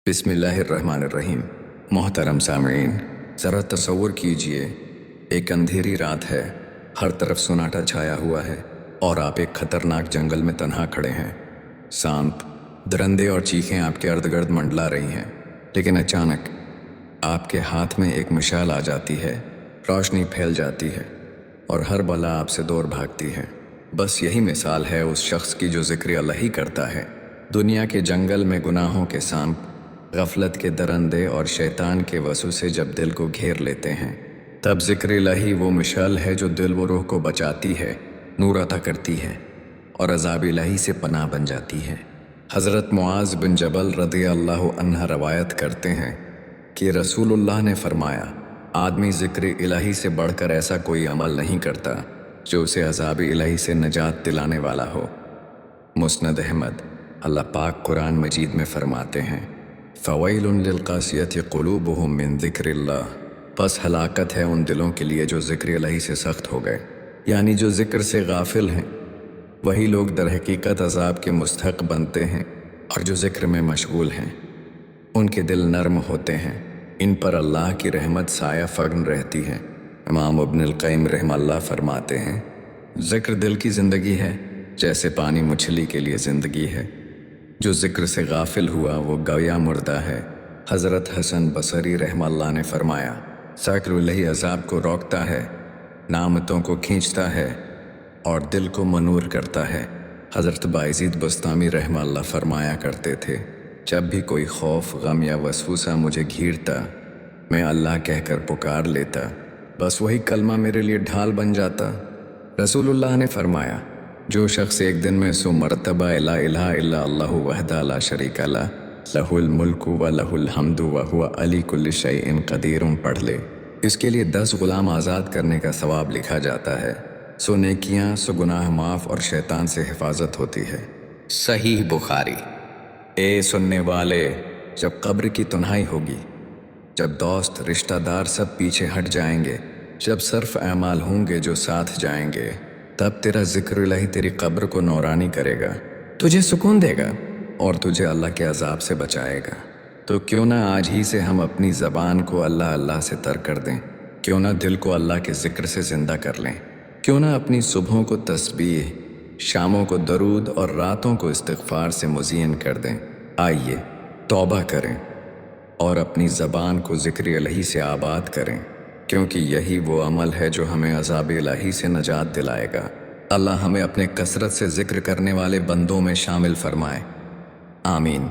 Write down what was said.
बिस्मिल्लाहिर्रहमानिर्रहीम। मोहतरम सामईन, ज़रा तसव्वुर कीजिए, एक अंधेरी रात है, हर तरफ सन्नाटा छाया हुआ है और आप एक ख़तरनाक जंगल में तन्हा खड़े हैं। सांप, दरिंदे और चीखें आपके अर्द गिर्द मंडला रही हैं, लेकिन अचानक आपके हाथ में एक मशाल आ जाती है, रोशनी फैल जाती है और हर बला आपसे दूर भागती है। बस यही मिसाल है उस शख्स की जो ज़िक्र अल्लाह ही करता है। दुनिया के जंगल में गुनाहों के सांप, गफलत के दरिंदे और शैतान के वसवसे जब दिल को घेर लेते हैं, तब ज़िक्र इलाही वो मिशाल है जो दिल व रूह को बचाती है, नूर अता करती है और अज़ाब इलाही से पनाह बन जाती है। हज़रत मुआज़ बिन जबल रज़ियल्लाहु अन्हु रवायत करते हैं कि रसूलुल्लाह ने फरमाया, आदमी ज़िक्र इलाही से बढ़कर ऐसा कोई अमल नहीं करता जो उसे अज़ाब इलाही से नजात दिलाने वाला हो। मुस्नद अहमद। अल्लाह पाक कुरान मजीद में फरमाते हैं, फ़वैलुन लिलक़ासियति क़ुलूबुहुम मिन ज़िक्रिल्लाह। बस हलाकत है उन दिलों के लिए जो ज़िक्र इलाही से सख्त हो गए, यानी जो ज़िक्र से गाफिल हैं। वही लोग दर हकीकत अज़ाब के मुस्तहक़ बनते हैं और जो ज़िक्र में मशगूल हैं उनके दिल नर्म होते हैं, इन पर अल्लाह की रहमत साया फ़गन रहती है। इमाम इब्नुल क़य्यिम रहमतुल्लाह फरमाते हैं, ज़िक्र दिल की ज़िंदगी है जैसे पानी मछली के लिए ज़िंदगी है। जो ज़िक्र से गाफिल हुआ वो गया मुर्दा है। हज़रत हसन बसरी रहमतुल्लाह ने फरमाया, ज़िक्र इलाही अज़ाब को रोकता है, नामतों को खींचता है और दिल को मनूर करता है। हज़रत बायज़ीद बस्तामी रहमतुल्लाह फरमाया करते थे, जब भी कोई खौफ, गम या वसवसा मुझे घिरता, मैं अल्लाह कहकर पुकार लेता, बस वही कलमा मेरे लिए ढाल बन जाता। रसूलुल्लाह ने फरमाया, जो शख्स एक दिन में 100 मरतबा ला इलाहा इल्ला अल्लाहु वहदा ला शरीका लह, लहुल मुल्कु व लहुल हम्दु व हुवा अली कुल्लि शैइन क़दीरुन पढ़ ले, इसके लिए 10 गुलाम आज़ाद करने का सवाब लिखा जाता है। 100 नेकियाँ, 100 गुनाह माफ़ और शैतान से हिफाजत होती है। सही बुखारी। ए सुनने वाले, जब कब्र की तन्हाई होगी, जब दोस्त रिश्तेदार सब पीछे हट जाएंगे, जब सिर्फ अमाल होंगे जो साथ जाएंगे, तब तेरा ज़िक्र इलाही तेरी कब्र को नौरानी करेगा, तुझे सुकून देगा और तुझे अल्लाह के अज़ाब से बचाएगा। तो क्यों ना आज ही से हम अपनी ज़बान को अल्लाह अल्लाह से तर कर दें, क्यों ना दिल को अल्लाह के ज़िक्र से ज़िंदा कर लें, क्यों ना अपनी सुबहों को तस्बीह, शामों को दरूद और रातों को इस्तिग़फ़ार से मुज़य्यन कर दें। आइए तौबा करें और अपनी ज़बान को ज़िक्र इलाही से आबाद करें, क्योंकि यही वो अमल है जो हमें अज़ाब इलाही से नजात दिलाएगा। अल्लाह हमें अपने कसरत से ज़िक्र करने वाले बंदों में शामिल फरमाए। आमीन।